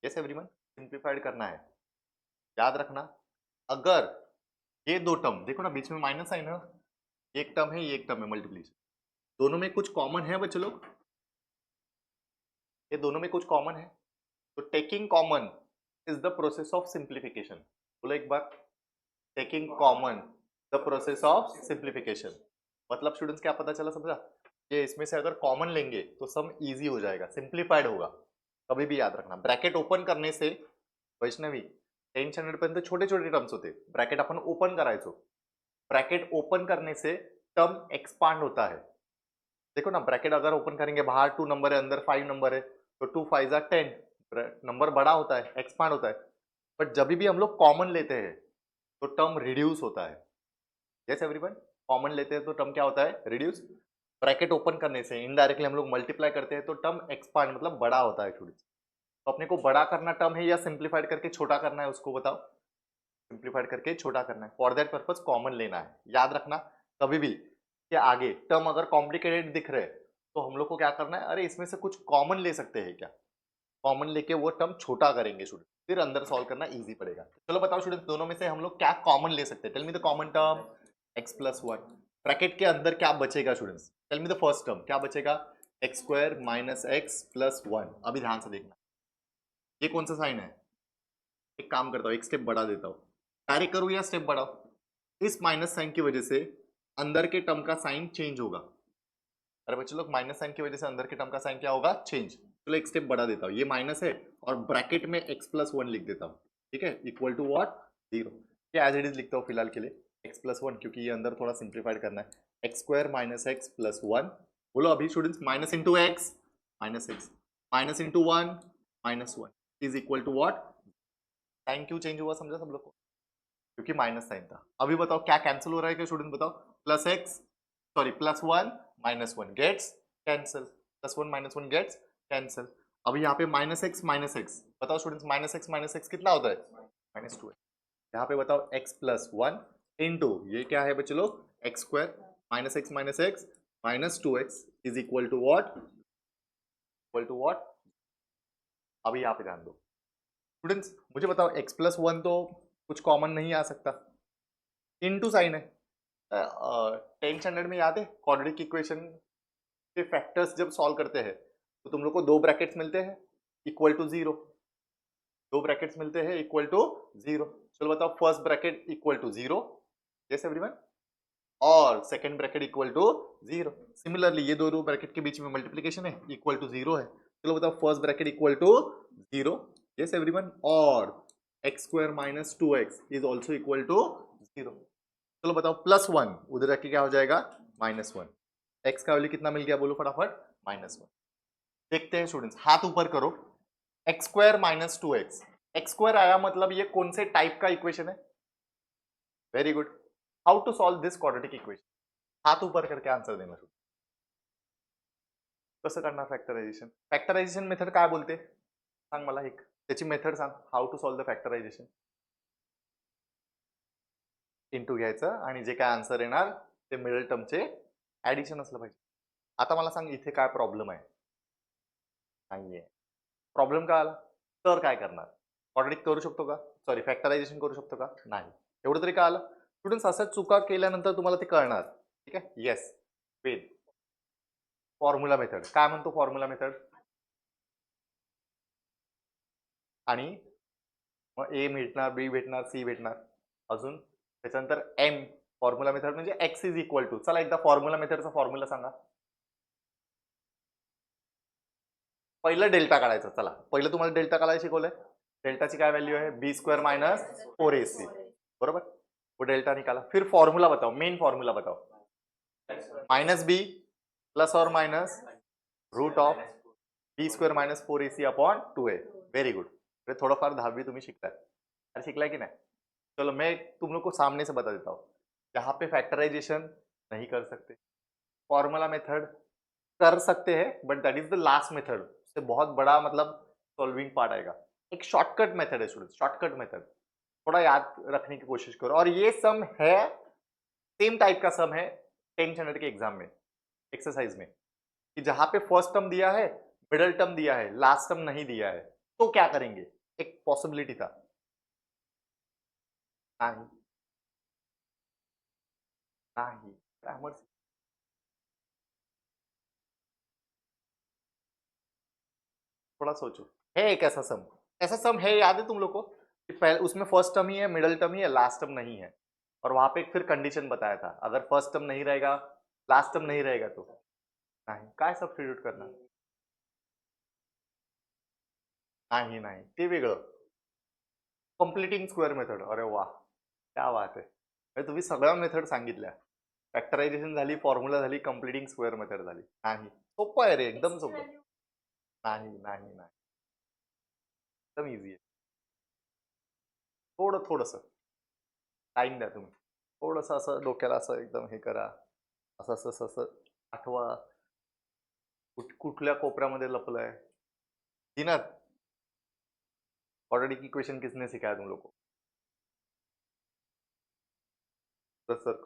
यस एवरीवन, सिंप्लीफाइड करना है, याद रखना, अगर ये दो टर्म देखो ना, बीच में माइनस है ना, एक टर्म है, ये एक टर्म है मल्टीप्लीकेशन, दोनों में कुछ कॉमन है बच्चे लोग, ये दोनों में कुछ कॉमन है, तो taking common is the process of simplification. बोलो एक बार. Taking common the process of simplification. मतलब स्टूडेंट्स क्या पता चला? समझा? ये इसमें से अगर कॉमन लेंगे तो सम इजी हो जाएगा, सिंप्लीफाइड होगा. कभी भी याद रखना, ब्रॅकेट ओपन करने से, वैष्णवी 10th स्टँडर्ड पर्यंत छोटे छोटे टर्म्स होते, ब्रॅकेट आपण ओपन करायचो. ब्रॅकेट ओपन करने से टर्म एक्सपांड होता है. देखो ना, ब्रैकेट अगर ओपन करेंगे, बाहर 2 नंबर है, अंदर 5 नंबर है, तो 2 5 जा 10, नंबर बड़ा होता है, एक्सपांड होता है. बट जब भी हम लोग कॉमन लेते हैं तो टर्म रिड्यूस होता है. यस एवरीवन, कॉमन लेते हैं तो टर्म क्या होता है? रिड्यूस. ब्रैकेट ओपन करने से इनडायरेक्टली हम लोग मल्टीप्लाई करते हैं तो टर्म एक्सपांड मतलब बड़ा होता है. थोड़ी, तो अपने को बड़ा करना टर्म है या सिंप्लीफाइड करके छोटा करना है, उसको बताओ. सिंप्लीफाइड करके छोटा करना है. फॉर दैट पर्पज कॉमन लेना है. याद रखना कभी भी कि आगे टर्म अगर कॉम्प्लिकेटेड दिख रहे तो हम लोग को क्या करना है? अरे इसमें से कुछ कॉमन ले सकते हैं क्या? कॉमन लेके वो टर्म छोटा करेंगे स्टूडेंट, फिर अंदर सॉल्व करना इजी पड़ेगा। चलो बताओ स्टूडेंट, दोनों में से हम लोग क्या कॉमन ले सकते हैं? Tell me the common term x plus one. Bracket के अंदर क्या बचेगा students? Tell me the first term क्या बचेगा? X square minus x plus one. अभी ध्यान से देखना, ये कौन सा साइन है? एक काम करता हूँ, एक स्टेप बढ़ा देता हूँ, डायरेक्ट करूँ या स्टेप बढ़ाओ? इस माइनस साइन की वजह से अंदर के टर्म का साइन चेंज होगा। अरे बच्चों लोग, माइनस साइन की वजह से अंदर के टर्म का साइन क्या होगा? चेंज। चलो एक स्टेप बढ़ा देता हूँ, ये माइनस है और ब्रैकेट में x प्लस वन लिख देता हूँ, ठीक है, इक्वल टू व्हाट? जीरो। क्या एज इट इज लिखता हूँ फिलहाल के लिए x प्लस वन, क्योंकि ये अंदर थोड़ा सिंप्लीफाइड करना है। X square minus x plus one. बोलो अभी students, minus into x minus x minus into one minus one is equal to what? Sign क्यों चेंज हुआ समझा सब लोग को? क्योंकि माइनस साइन था। अभी बताओ क्या कैंसिल हो रहा है क्या स्टूडेंट? बताओ, plus x, sorry plus one minus one gets cancel, plus one minus one gets cancel. अभी यहाँ पे माइनस एक्स बताओ स्टूडेंट्स, माइनस एक्स कितना होता है? Minus two. यहाँ पे बताओ एक्स प्लस वन इंटू ये क्या है बच्चे लोग? X square minus x minus two x is equal to what? Equal to what? अभी यहाँ पे ध्यान दो स्टूडेंट्स, मुझे बताओ एक्स प्लस वन तो कुछ कॉमन नहीं आ सकता, इनटू साइन है। 10th स्टैंडर्ड में याद है क्वाड्रेटिक इक्वेशन के फैक्टर्स जब सॉल्व करते हैं तो तुम लोग को दो ब्रैकेट्स मिलते हैं इक्वल टू जीरो, दो ब्रैकेट्स मिलते हैं इक्वल टू जीरो। चलो बताओ, first bracket equal to zero, yes everyone, और second bracket equal to zero. Similarly ये दोनों ब्रैकेट के बीच में मल्टीप्लिकेशन है, इक्वल टू जीरो है। चलो बताओ, first bracket equal to zero, yes everyone, और X square minus two x is also equal to zero. चलो बताओ, प्लस वन उधर रख के क्या हो जाएगा? Minus one. एक्स का वैल्यू कितना मिल गया बोलो फटाफट? Minus one. देखते हैं स्टूडेंट्स, हाथ ऊपर करो। X square minus two x, x square आया मतलब ये कौन से टाइप का इक्वेशन है? Very good. How to solve this quadratic equation? हाथ ऊपर करके आंसर देना। कसं करणार फॅक्टरायझेशन? फॅक्टरायझेशन मेथड काय बोलते सांग मला, एक त्याची मेथड सांग, how to solve the factorisation. Into घ्यायचं आणि जे काय आन्सर येणार ते मिडल टर्मचे ऍडिशन असलं पाहिजे. आता मला सांग इथे काय प्रॉब्लेम आहे? नाहीये प्रॉब्लेम. काय आला तर काय करणार? क्वाड्रेटिक करू शकतो का? सॉरी, फॅक्टरायझेशन करू शकतो का? नाही. एवढं तरी काय आलं स्टुडंट्स? असं चुका केल्यानंतर तुम्हाला ते कळणार, ठीक आहे. Yes, wait, formula method. काय म्हणतो फॉर्म्युला मेथड? आणि मग ए भेटणार, बी भेटणार, सी भेटणार, अजून त्याच्यानंतर एम. फॉर्म्युला मेथड म्हणजे एक्स इज इक्वल टू, चला एकदा फॉर्म्युला मेथडचा फॉर्म्युला सांगा. पहिलं डेल्टा काढायचं. चला पहिलं तुम्हाला डेल्टा काढायला शिकवलंय. डेल्टाची काय व्हॅल्यू आहे? B square minus four A C, बरोबर. वो डेल्टा निकाला, फिर फॉर्मूला बताओ, मेन फॉर्मूला बताओ. माइनस बी प्लस और minus root of B square minus four A C upon two A. Very good. थोडंफार 10वी तुम्ही शिकताय. अरे शिकलाय की नहीं? चलो मैं तुम लोग को सामने से बता देता हूँ. यहाँ पे फैक्टराइजेशन नहीं कर सकते, फॉर्मूला मेथड कर सकते हैं, but that is the last method. उससे बहुत बड़ा मतलब सॉल्विंग पार्ट आएगा. एक शॉर्टकट मेथड है स्टूडेंट, शॉर्टकट मेथड, थोड़ा याद रखने की कोशिश करो. और ये सम है, सेम टाइप का सम है 10th स्टैंडर्ड के एग्जाम में एक्सरसाइज में, कि जहां पे फर्स्ट टर्म दिया है, मिडल टर्म दिया है, लास्ट टर्म नहीं दिया है, तो क्या करेंगे? एक पॉसिबिलिटी था. नहीं नहीं, ग्रामर थोड़ा सोचो. है एक ऐसा सम, ऐसा सम है, याद है तुम लोग को? पहले उसमें फर्स्ट टर्म ही है, मिडल टर्म ही है, लास्ट टर्म नहीं है. और वहां पे फिर कंडीशन बताया था, अगर फर्स्ट टर्म नहीं रहेगा, लास्ट टर्म नहीं रहेगा तो नहीं. काय सबस्टिट्यूट करना? नाही नाही, ते वेगळं. Completing square method. अरे वा, क्या बात आहे. म्हणजे तुम्ही सगळ्या मेथड सांगितल्या. फॅक्टरायझेशन झाली, फॉर्म्युला झाली, कम्प्लिटिंग स्क्वेअर मेथड झाली. नाही, सोपं आहे रे, एकदम सोपं. नाही नाही नाही, एकदम इझी आहे. थोडं थोडस टाइम द्या तुम्ही, थोडस असं डोक्याला असं एकदम हे करा, असं असं असं असं आठवा, कुठल्या कोपऱ्यामध्ये लपलंय. दिनात क्वाड्रेटिक इक्वेशन किसने सिखाया तुम लोग को?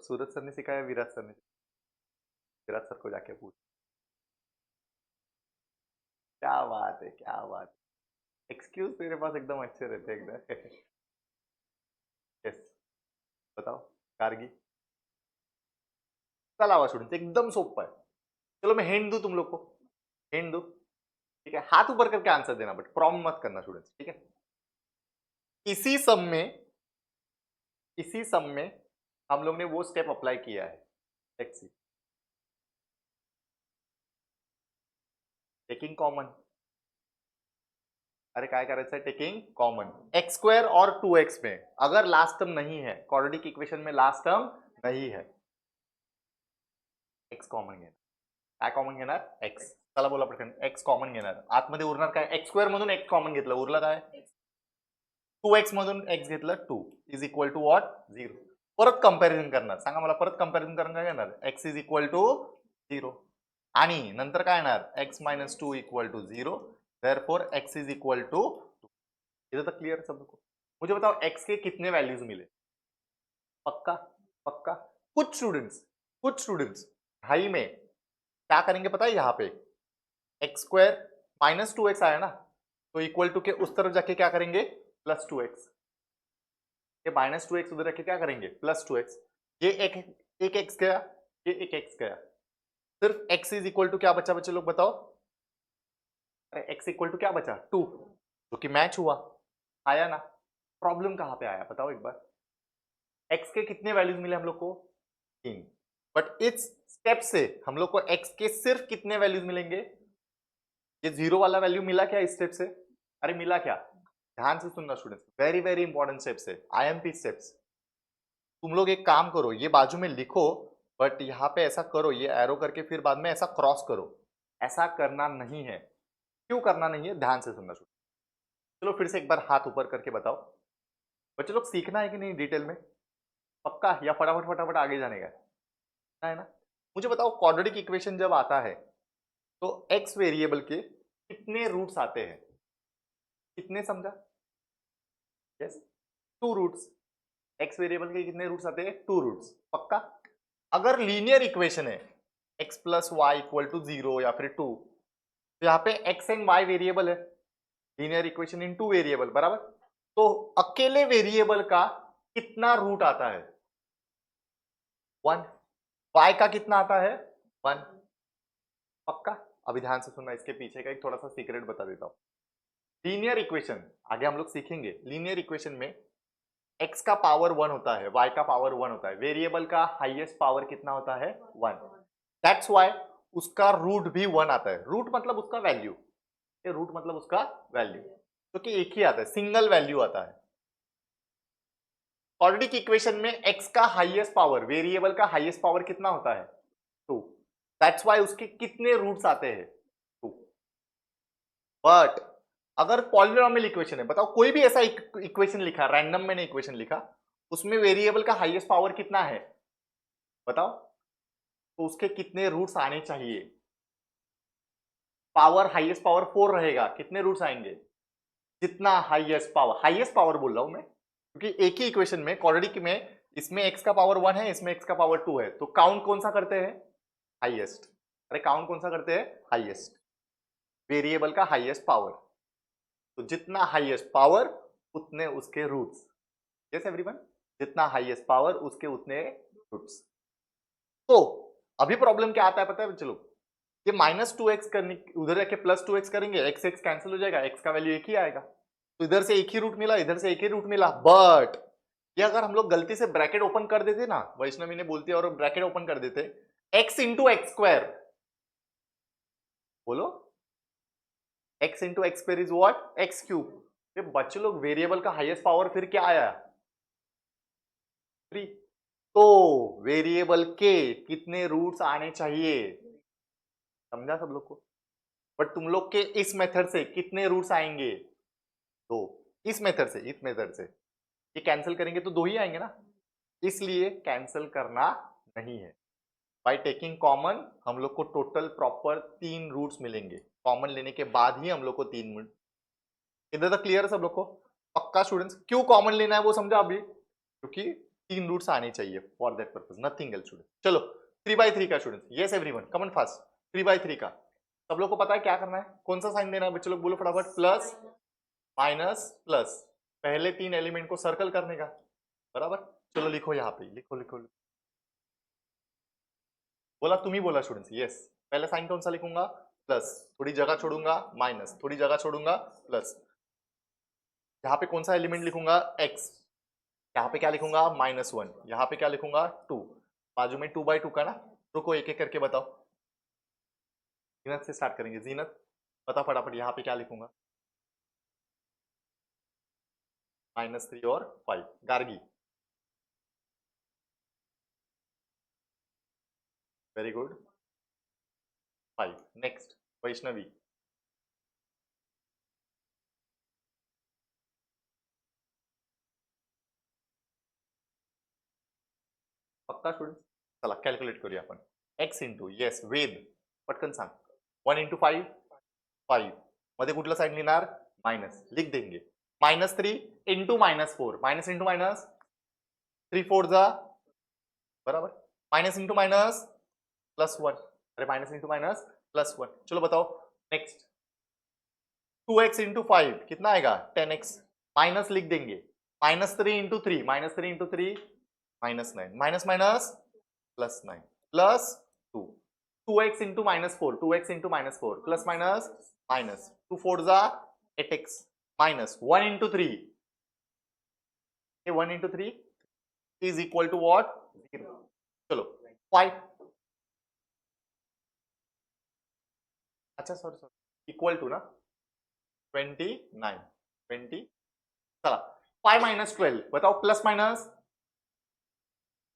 सूरज सर ने सिखाया, विराट सर ने? विराट सर को जाके पूछ. क्या बात है, क्या बात. एक्सक्यूज तेरे पास एकदम अच्छे रहते हैं एकदम। यस, बताओ कारगी। चला आवा स्टूडेंट, एकदम सोपा है। चलो मैं हिंट दूं तुम लोग को, हिंट दूं, ठीक है? हाथ ऊपर करके आंसर देना, बट प्रॉब्लम मत करना स्टूडेंट्स, ठीक है? इसी सम में, इसी सम में हम लोग ने वो स्टेप अप्लाई किया है। Let's see, taking common. अरे काय करायचं है? टेकिंग कॉमन एक्स स्क्वायर और 2x में अगर लास्ट टर्म नहीं है, क्वाड्रेटिक इक्वेशन में लास्ट टर्म नहीं है, एक्स कॉमन घेणार. काय कॉमन घेणार? एक्स. चला बोला पटकन, एक्स कॉमन घेणार. आतमध्ये उरणार काय? एक्स स्क्वेअर मधून एक्स कॉमन घेतलं, उरलं काय? 2x मधून x घेतलं 2 इज इक्वल टू व्हॉट? 0. परत कंपॅरिझन करणार, सांगा मला परत कंपॅरिझन करून काय येणार? x इज इक्वल टू 0 आणि नंतर काय येणार? x minus 2 equal to 0, therefore x is equal to 2. इधर तक क्लियर सब को? मुझे बताओ x के कितने वैल्यूज मिले? पक्का? पक्का? कुछ स्टूडेंट्स ढाई में क्या करेंगे पता है? यहाँ पे एक्स स्क्वायर माइनस 2x आया ना, तो इक्वल टू के उस तरफ जाके क्या करेंगे? Plus 2x. ये माइनस 2x उधर रखे क्या करेंगे? Plus 2x. ये एक x गया, ये एक x गया, सिर्फ x इज इक्वल टू क्या बचा बच्चे लोग बताओ? अरे x इक्वल टू क्या बचा? 2, जो कि मैच हुआ, आया ना? प्रॉब्लम कहां पे आया बताओ एक बार? x के कितने वैल्यूज मिले हम लोग को? 3. बट इस स्टेप से हम लोग को x के सिर्फ कितने वैल्यूज मिलेंगे? ये 0 वाला वैल्यू मिला क्या इस स्टेप से? अरे मिला क्या? ध्यान से सुनना students, very very important steps है, आईएमपी स्टेप्स. तुम लोग एक काम करो, ये बाजू में लिखो, बट यहाँ पे ऐसा करो, ये एरो करके फिर बाद में ऐसा क्रॉस करो. ऐसा करना नहीं है. क्यों करना नहीं है? ध्यान से सुनना स्टूडेंट. चलो फिर से एक बार हाथ ऊपर करके बताओ, बच्चे लोग सीखना है कि नहीं डिटेल में? पक्का? या फटाफट फटाफट आगे जाने का है ना? मुझे बताओ क्वाड्रेटिक इक्वेशन जब आता है तो एक्स वेरिएबल के कितने रूट्स आते हैं? कितने, समझा? Yes, 2 roots. एक्स वेरिएबल के कितने रूट्स आते हैं? 2 रूट्स. पक्का? अगर लीनियर इक्वेशन है x plus y equal to 0 या फिर 2, तो यहाँ पे x एंड y वेरिएबल है, लीनियर इक्वेशन इन 2 वेरिएबल, बराबर? तो अकेले वेरिएबल का कितना रूट आता है? 1. y का कितना आता है? 1. पक्का? अभी ध्यान से सुनना, इसके पीछे का एक थोड़ा सा सीक्रेट बता देता हूं. लीनियर इक्वेशन आगे हम लोग सीखेंगे. लीनियर इक्वेशन में x का पावर 1 होता है, y का पावर 1 होता है, वेरिएबल का हाईएस्ट पावर कितना होता है? 1. दैट्स व्हाई उसका रूट भी 1 आता है. रूट मतलब उसका वैल्यू, ये रूट मतलब उसका वैल्यू, क्योंकि एक ही आता है, सिंगल वैल्यू आता है. क्वाड्रेटिक इक्वेशन में x का हाईएस्ट पावर, वेरिएबल का हाईएस्ट पावर कितना होता है? 2. दैट्स व्हाई उसके कितने रूट्स आते हैं? 2. बट अगर पॉलिनोमियल इक्वेशन है, बताओ कोई भी ऐसा इक्वेशन लिखा, रैंडम मैंने इक्वेशन लिखा, उसमें वेरिएबल का हाईएस्ट पावर कितना है बताओ, तो उसके कितने रूट्स आने चाहिए? पावर हाईएस्ट पावर 4 रहेगा, कितने रूट्स आएंगे? जितना हाईएस्ट पावर बोल रहा हूं मैं, क्योंकि एक ही इक्वेशन में, क्वाड्रेटिक में, इसमें x का पावर 1 है, इसमें x का पावर 2 है, तो काउंट कौन सा करते हैं? हाईएस्ट. अरे काउंट कौन सा करते हैं? हाईएस्ट. वेरिएबल का हाईएस्ट पावर, तो जितना हाईएस्ट पावर उतने उसके रूट्स. यस एवरीवन, जितना हाईएस्ट पावर उसके उतने रूट्स. तो अभी प्रॉब्लम क्या आता है पता है चलो? ये माइनस 2x करने, उधर जाके प्लस 2x करेंगे, x x कैंसिल हो जाएगा, x का वैल्यू एक ही आएगा, तो इधर से एक ही रूट मिला, इधर से एक ही रूट मिला. बट ये अगर हम लोग गलती से ब्रैकेट ओपन कर देते ना, वैष्णवी ने बोलती है, और ब्रैकेट ओपन कर देते, x इंटू एक्स स्क्वायर, बोलो x into x square is what? X cube. ये बच्चे लोग वेरिएबल का हाईएस्ट पावर फिर क्या आया? 3. तो वेरिएबल के कितने रूट्स आने चाहिए? समझा सब लोग को? बट तुम लोग के इस मेथड से कितने रूट्स आएंगे? 2. इस मेथड से ये कैंसिल करेंगे तो 2 ही आएंगे ना, इसलिए कैंसिल करना नहीं है. बाय टेकिंग कॉमन हम लोग को टोटल प्रॉपर 3 रूट्स मिलेंगे. कॉमन लेने के बाद ही हम लोग को 3 मिनट. इधर तक क्लियर है सब लोग को? पक्का स्टूडेंट्स? क्यों कॉमन लेना है वो समझा अभी? क्योंकि 3 रूट्स आने चाहिए, for that purpose, nothing else student. चलो 3/3 का students. Yes everyone, come on fast. 3/3 का सब लोग को पता है क्या करना है? कौन सा साइन देना है बच्चे लोग? बोलो फटाफट. प्लस माइनस प्लस, पहले 3 एलिमेंट को सर्कल करने का, बराबर। चलो लिखो यहाँ पे, लिखो लिखो, लिखो। बोला, तुम ही बोला स्टूडेंट्स, यस। पहले साइन कौन सा लिखूंगा, प्लस, थोड़ी जगह छोड़ूंगा माइनस, थोड़ी जगह छोड़ूंगा प्लस, यहाँ पे कौन सा एलिमेंट लिखूंगा, एक्स, यहाँ पे क्या लिखूंगा, -1, यहाँ पे क्या लिखूंगा, 2, बाजू में 2/2 का ना। रुको एक एक करके बताओ, जीनत से स्टार्ट करेंगे। जीनत बता फटाफट, यहाँ पे क्या लिखूंगा, -3 और 5। Gargi, very good, 5। Next, Vaishnavi, पक्का स्टूडेंट, चला कॅल्क्युलेट करूया आपण। एक्स इंटू, येस वेद, पटकन सांग, 1 इंटू 5, 5 मध्ये कुठलं साईन लिहिणार, मायनस, लिख देंगे। -3 इंटू -4, माइनस इंटू माइनस, 3 4 जा, बराबर, माइनस इंटू माइनस +1, अरे माइनस इंटू माइनस +1। चलो बताओ नेक्स्ट, 2x इंटू 5 कितना आएगा, 10x, माइनस लिख देंगे, -3 into 3, -3 into 3 -9, minus minus +9 +2, 2x into -4, 2x into -4 plus minus minus, 2 4 जा 8x, minus 1 into 3, 1 into 3 is equal to what, 0। चलो 5, अच्छा सॉरी सॉरी, इक्वल टू ना 29, 20, चला 5 माइनस 12, बताओ प्लस माइनस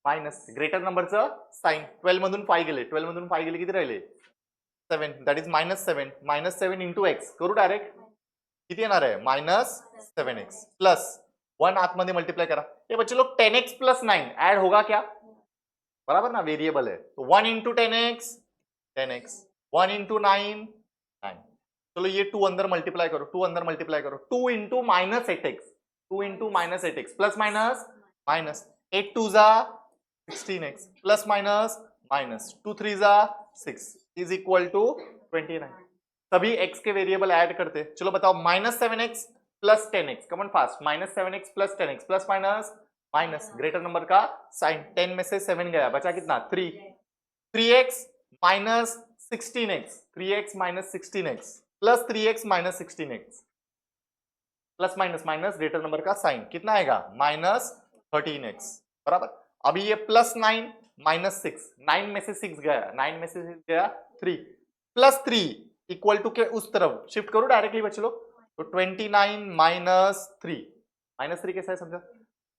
माइनस, ग्रेटर नंबरचं साइन, 12 मधून 5 गेले, 12 मधून 5 गेले किती राहिले, 7, दॅट इज -7, -7 इंटू एक्स, करू डायरेक्ट, किती येणार आहे, -7x प्लस 1 आतमध्ये मल्टीप्लाई करा, ये बच्चे लोग 10x प्लस 9 ऐड होगा क्या, बराबर ना, वेरिएबल है, तो 1 इंटू 10x 10x, 1 इंटू 9 9, चलो ये 2 अंदर मल्टीप्लाई करो, 2 अंदर मल्टीप्लाई करो, 2 into -8x, 2 into -8x plus minus minus, 8 2 जा 16x प्लस माइनस माइनस, 2 3 जा 6 इज इक्वल टू 29। सभी x के वेरिएबल ऐड करते, चलो बताओ, -7x plus 10x, come on fast, -7x plus 10x plus minus minus, greater number का sign, 10 में से 7 गया, बचा कितना, 3, 3x minus 16x, 3x minus 16x plus 3x minus 16x, plus minus minus, greater number का साइन, कितना आएगा, -13x, बराबर। अभी ये +9 -6, 9 में से 6 गया, 9 में से 6 गया 3, +3 इक्वल टू के उस तरफ शिफ्ट करो डायरेक्टली बच्चे लोग, तो 29 -3 कैसा है समझा,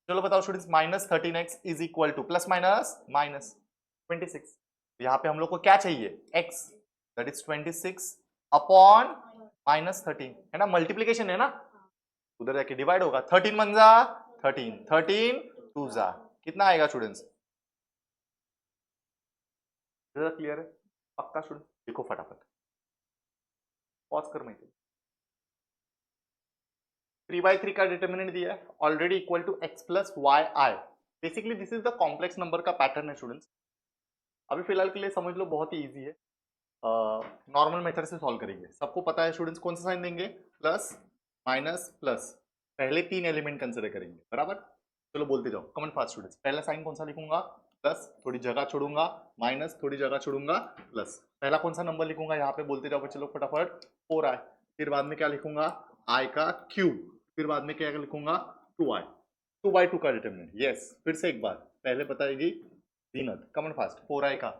चलो बताओ students, -13x is equal two plus minus minus 26, यहाँ पे हम लोग को क्या चाहिए, x, दैट इज 26 अपॉन -13, है ना, मल्टीप्लीकेशन है ना, उधर जाके डिवाइड होगा, 13 1 जा 13, 13 2 जा, कितना आएगा स्टूडेंट्स, क्लियर है, पक्का स्टूडेंट, लिखो फटाफट, पॉज कर माहिती, 3/3 का डिटर्मिनेंट दिया है already, equal to x plus Y i, basically this is the complex number का पैटर्न है स्टूडेंट्स। अभी फिलहाल के लिए समझ लो, बहुत ही इजी है, नॉर्मल मेथड से सॉल्व करेंगे, सबको पता है स्टूडेंट्स, कौन सा साइन देंगे, प्लस माइनस प्लस, पहले 3 एलिमेंट कंसिडर करेंगे, बराबर। चलो बोलते जाओ, कमेंट फास्ट स्टूडेंट्स, पहला साइन कौन सा लिखूंगा, प्लस, थोड़ी जगह छोड़ूंगा माइनस, थोड़ी जगह छोड़ूंगा प्लस, पहला कौन सा नंबर लिखूंगा, यहाँ पे बोलते जाओ बच्चे लोग फटाफट, 4i, फिर बाद में क्या लिखूंगा, i का क्यूब, फिर बाद में क्या लिखूंगा, 2i, 2/2 का डिटरमिनेंट, यस, फिर से एक बार, पहले बताएगी जीनत, कमेंट फास्ट, 4i का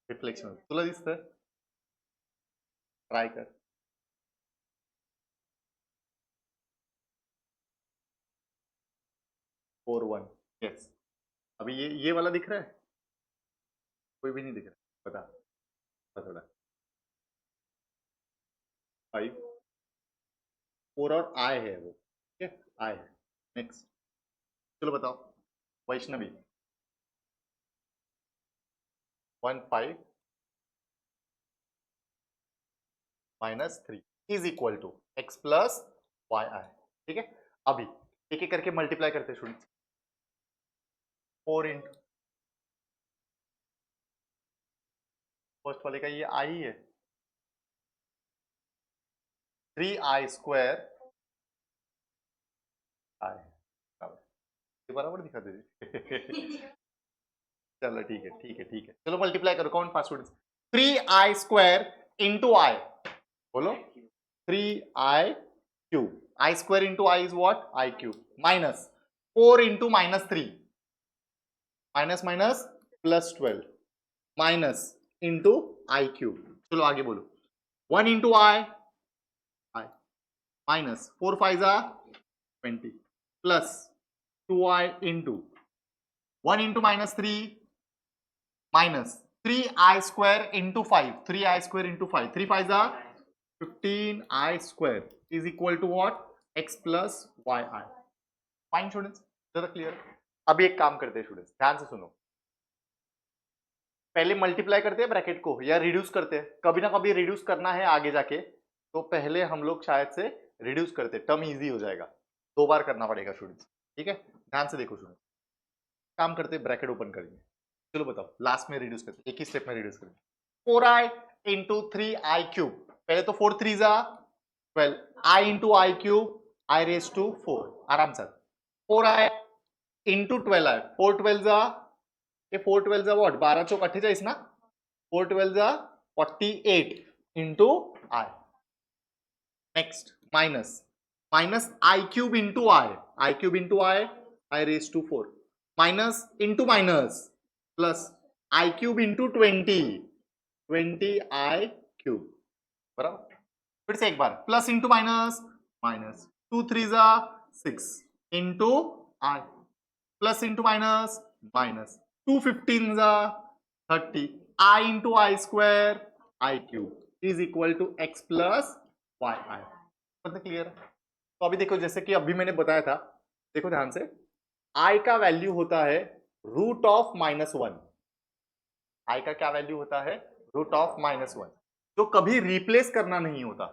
रिफ्लेक्शन तुला दिसतं, ट्राय कर, 4 1, यस, अभी ये वाला दिख रहा है, कोई भी नहीं दिख रहा, बता, थोड़ा 5 4 और आई है वो, ठीक है, आई है, नेक्स्ट, चलो बताओ Vaishnavi, 1 5 -3 is equal to x plus Y I, ठीक है। अभी एक एक करके मल्टीप्लाई करते स्टूडेंट्स, 4 इंटू फर्स्ट वाले का ये आई ही है, 3i² आई, ये बराबर दिखा दीजिए। चलो ठीक है ठीक है ठीक है, चलो मल्टीप्लाई करो, कौन फास्ट स्टूडेंट्स? 3i² इंटू आई, बोलो 3i³ i² into i is what? i³ minus 4 into -3, minus minus +12 minus into i³। चलो आगे बोलो, 1 into i minus 4 5 20 plus 2i into 1 into -3 minus 3i² into 5, 3i² into 5, 3 5 15i² is equal to what? x plus Y i. Fine students, ज्यादा clear? अभी एक काम करते हैं students, ध्यान से सुनो, पहले मल्टीप्लाई करते हैं ब्रैकेट को या रिड्यूस करते हैं, कभी ना कभी रिड्यूस करना है आगे जाके, तो पहले हम लोग शायद से रिड्यूस करते, टर्म इजी हो जाएगा, 2 बार करना पड़ेगा स्टूडेंट्स, ठीक है? ध्यान से देखो स्टूडेंट्स, काम करते हैं, ब्रैकेट ओपन करेंगे, चलो बताओ, लास्ट में रिड्यूस करते, एक ही स्टेप में रिड्यूस करेंगे। 4i इंटू 3i³, पहले तो 4 3 12, i into i³ i raise to 4, आराम से 4i इंटू 12i, 4 12 ये 4 12 व्हाट? 12 चौक 48 ना, 4 12 48 into I. Next minus i³ into i³ into I raise to 4, minus into minus plus i³ into 20i³ बराबर। फिर से एक बार, plus into minus minus 2 3 6 into I, plus into minus minus 2 15 30 i into i² i³ is equal to x plus Y I. मतलब clear? तो अभी देखो, जैसे कि अभी मैंने बताया था, देखो ध्यान से, i का वैल्यू होता है √(-1), i का क्या वैल्यू होता है? √(-1), जो कभी रिप्लेस करना नहीं होता,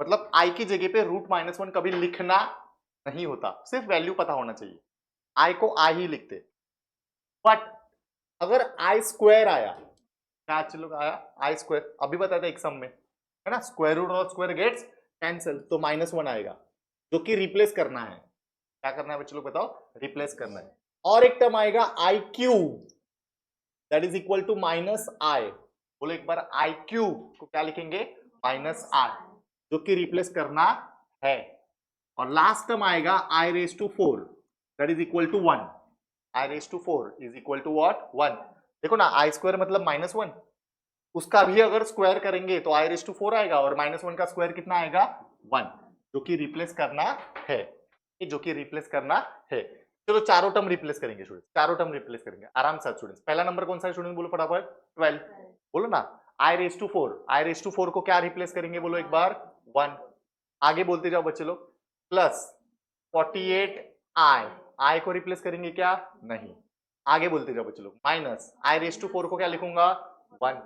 मतलब i की जगह पे √-1 कभी लिखना नहीं होता, सिर्फ वैल्यू पता होना चाहिए, i को i ही लिखते। बट अगर i² आया, क्या चलो आया i², अभी बताया था एक सम में, है ना, स्क्वायर रूट और स्क्वायर गेट्स कैंसिल, तो -1 आएगा, जो कि रिप्लेस करना है। क्या करना है बच्चों लोग बताओ? रिप्लेस करना है। और एक टर्म आएगा i³ that is equal to -i, बोलो एक बार, i³ को क्या लिखेंगे? -i, जो कि रिप्लेस करना है। और लास्ट टर्म आएगा i⁴ that is equal to 1, i⁴ is equal to what? 1। देखो ना, i² मतलब -1, उसका भी अगर स्क्वायर करेंगे तो i⁴ आएगा, और -1 का स्क्वायर कितना आएगा? 1, जो कि रिप्लेस करना है, जो कि रिप्लेस करना है। चलो चारों टर्म रिप्लेस करेंगे स्टूडेंट्स, चारों टर्म रिप्लेस करेंगे आराम से स्टूडेंट्स। पहला नंबर कौन सा है स्टूडेंट? बोलो फटाफट। 12, बोलो ना। i⁴ को क्या रिप्लेस करेंगे? बोलो एक बार, 1। आगे बोलते जाओ बच्चे लोग। प्लस 48i को रिप्लेस करेंगे क्या? नहीं। आगे बोलते जाओ बच्चे लोग। माइनस i⁴ को क्या लिखूंगा? 1।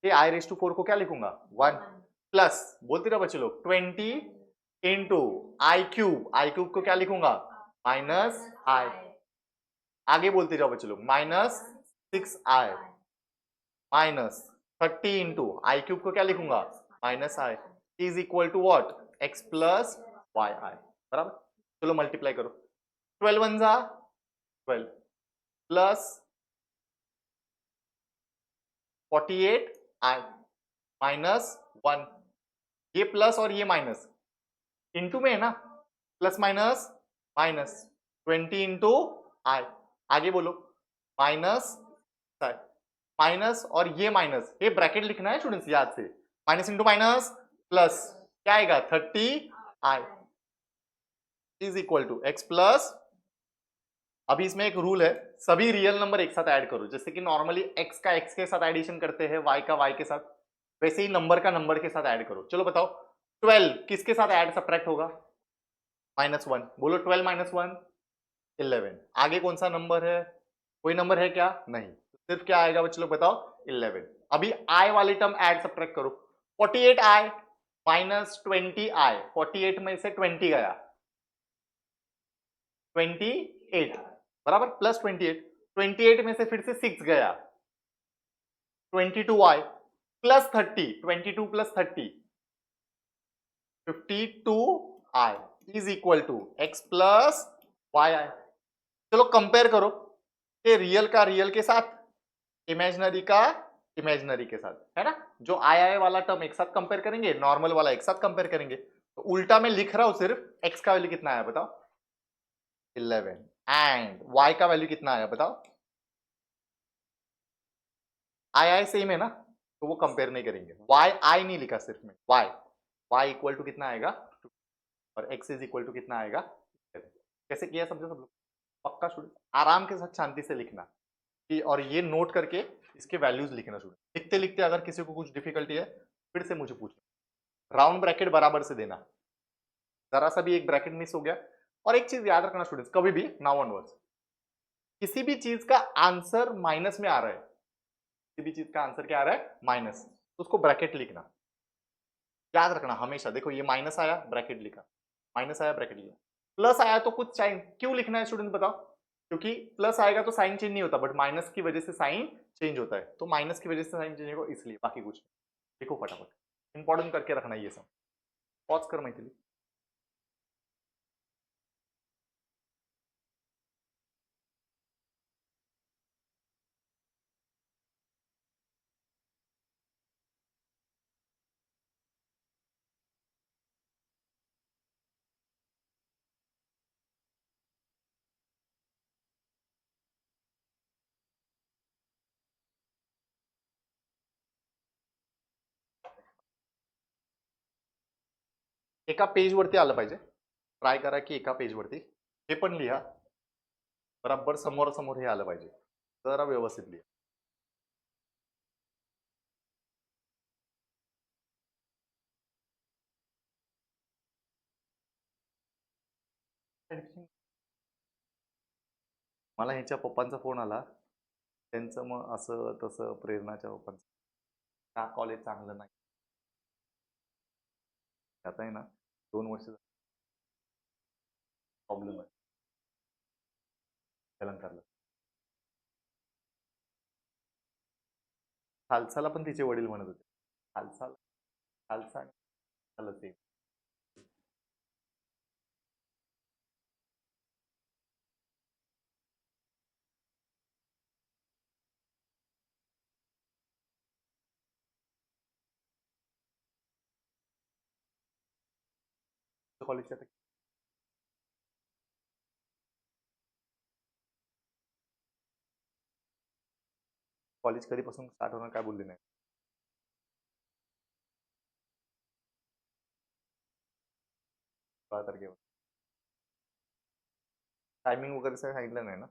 ये i⁴ को क्या लिखूंगा? 1। प्लस बोलते जाओ बच्चे लोग, 20 इंटू i³ को क्या लिखूंगा? -i। आगे बोलते जाओ बच्चे लोग, -6i माइनस 30 इंटू i³ को क्या लिखूंगा? -i is equal to what? x plus Y I, बराबर। चलो मल्टीप्लाई करो, 12 1 12 प्लस 48i माइनस 1, ये प्लस और ये माइनस इंटू में है ना, प्लस माइनस माइनस 20 इंटू आई। आगे बोलो, माइनस माइनस और ये माइनस, ये ब्रैकेट लिखना है स्टूडेंट्स याद से, माइनस इंटू माइनस प्लस, क्या आएगा? 30i is equal to x plus. अभी इसमें एक रूल है, सभी रियल नंबर एक साथ ऐड करो, जैसे कि नॉर्मली x का x के साथ एडिशन करते हैं, y का y के साथ, वैसे ही नंबर का नंबर के साथ ऐड करो। चलो बताओ, 12 किसके साथ ऐड सब्ट्रैक्ट होगा? -1, बोलो 12 -1 11। आगे कौन सा नंबर है? कोई नंबर है क्या? नहीं, सिर्फ क्या आएगा बच्चों लोग बताओ? 11। अभी i वाली टर्म ऐड सब्ट्रैक्ट करो, 48i माइनस 20i, 48 में से 20 गया, 28 बराबर, प्लस 28, 28 में से फिर से 6 गया, 22y plus 30, 22 plus 30, 52i is equal to x plus Y I. चलो कंपेयर करो कि रियल का रियल के साथ, इमेजिनरी का इमेजिनरी के साथ, है ना। जो आई आई वाला टर्म एक साथ कंपेयर करेंगे, नॉर्मल वाला एक साथ कंपेयर करेंगे। तो उल्टा मैं लिख रहा हूं, सिर्फ x का वैल्यू कितना आया बताओ, 11, एंड y का वैल्यू कितना आया बताओ, आई आई सेम है ना, तो वो कंपेयर नहीं करेंगे। वाई आई नहीं लिखा सिर्फ में, वाई वाई इक्वल टू कितना आएगा, और x इज इक्वल टू कितना आएगा। कैसे किया समझो सब लोग, पक्का स्टूडेंट, आराम के साथ शांति से लिखना कि, और ये नोट करके इसके वैल्यूज लिखना स्टूडेंट। लिखते लिखते अगर किसी को कुछ डिफिकल्टी है फिर से मुझे पूछना। राउंड ब्रैकेट बराबर से देना, जरा सा भी एक ब्रैकेट मिस हो गया। और एक चीज याद रखना स्टूडेंट्स, कभी भी नाउ ऑनवर्ड्स किसी भी चीज का आंसर माइनस में आ रहा है, किसी भी चीज का आंसर क्या आ रहा है, माइनस, तो उसको ब्रैकेट लिखना। याद रखना हमेशा, देखो ये माइनस आया ब्रैकेट लिखा, माइनस आया ब्रैकेट लिखा, प्लस आया तो कुछ साइन क्यों लिखना है स्टूडेंट बताओ, क्योंकि प्लस आएगा तो साइन चेंज नहीं होता, बट माइनस की वजह से साइन चेंज होता है, तो माइनस की वजह से साइन चेंज होगा इसलिए, बाकी कुछ नहीं। देखो फटाफट इंपॉर्टेंट करके रखना ये सब। पॉज कर मैथिली। एका पेज वरती आलं पाहिजे, ट्राय करा की एका पेज वरती हे पण लिहा, बराबर समोर समोर हे आलं पाहिजे, जरा व्यवस्थित लिहा। मला ह्याच्या पप्पांचा फोन आला, त्यांचं मग असं तसं, प्रेरणाच्या पप्पांचं का कॉलेज चांगलं नाही, आता आहे ना 2 वर्ष प्रॉब्लेम आहे अलंकारला। खालसाला पण तिचे वडील म्हणत होते, खालसा खालसा आणि खालसा ते कॉलेजच्या कॉलेज कधीपासून स्टार्ट होणार काय बोलले नाही, 12 तारखेवर टायमिंग वगैरे सांगितलं नाही ना।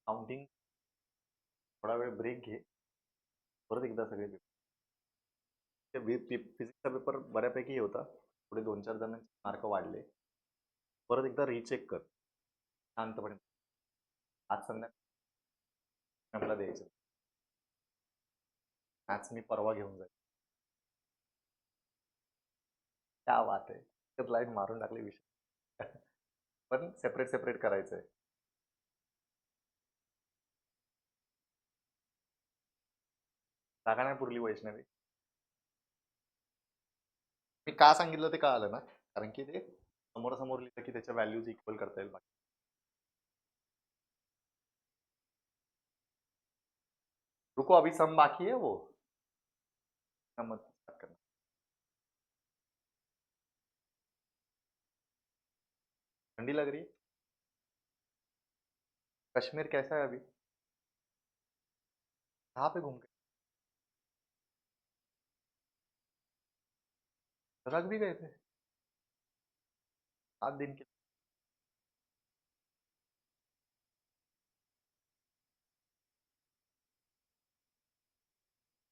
काउंटिंग थोडा वेळ ब्रेक घे, परत एकदा सगळे फिजिक्सचा पेपर बऱ्यापैकी होता. पुढे 2-4 जणांचे मार्क वाढले. परत एकदा रीचेक कर शांतपणे. आज संध्याकाळी मला द्यायचं. मॅथ्स मी परवा घेऊन जाईल. क्या बात आहे. एकच लाईन मारून टाकली विषय. पण सेपरेट सेपरेट करायचंय. जागा नाही पुरली वैष्णवी. मी का सांगितलं ते कळालं ना, कारण की ते समोरासमोर लिहिलं की त्याच्या व्हॅल्यूज इक्वल करता येईल. रुको अभी सम बाकी है वो मत start करना. ठंडी लग रही है. कश्मीर कैसा है अभी? कहाँ पे घूम के लद्दाख भी गए थे 7 दिन के?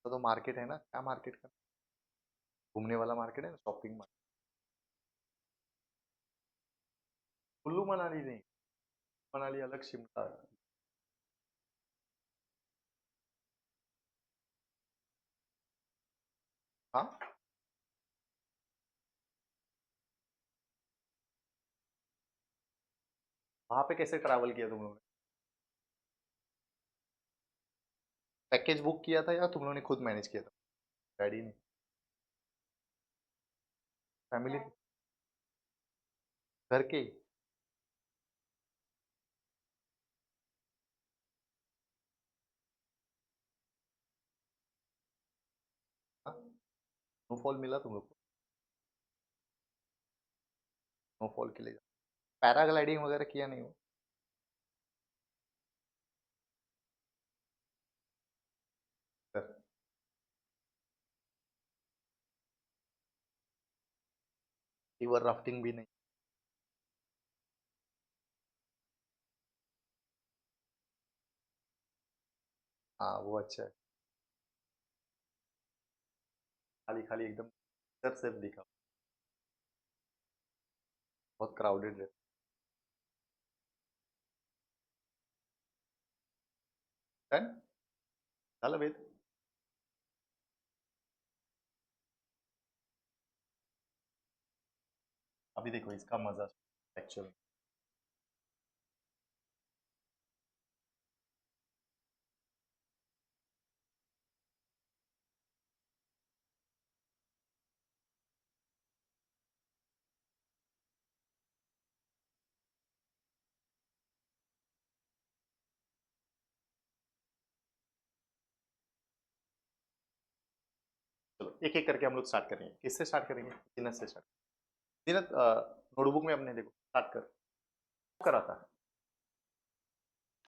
तो मार्केट है ना, क्या मार्केट का? घूमने वाला मार्केट है ना, शॉपिंग मार्केट. कुल्लू मनाली नहीं, मनाली अलग, शिमला. हाँ. वहां पे कैसे ट्रैवल किया तुम लोगों ने? पैकेज बुक किया था या तुम लोगों ने खुद मैनेज किया था? डैडी ने? फैमिली? घर के ही? हाँ. स्नोफॉल मिला तुम लोग को? स्नोफॉल के लिए पैराग्लाइडिंग वगैरह किया नहीं हो? रिवर राफ्टिंग भी नहीं? हाँ वो अच्छा है. खाली खाली एकदम सर सिर्फ दिखा. बहुत क्राउडेड है. डन. झालं वेद. अभी देखो इसका मजा एक्चुअल. चलो एक एक करके हम लोग स्टार्ट करेंगे. किससे स्टार्ट करेंगे? जीनत से स्टार्ट. जीनत नोटबुक में अपने देखो स्टार्ट कर. करा था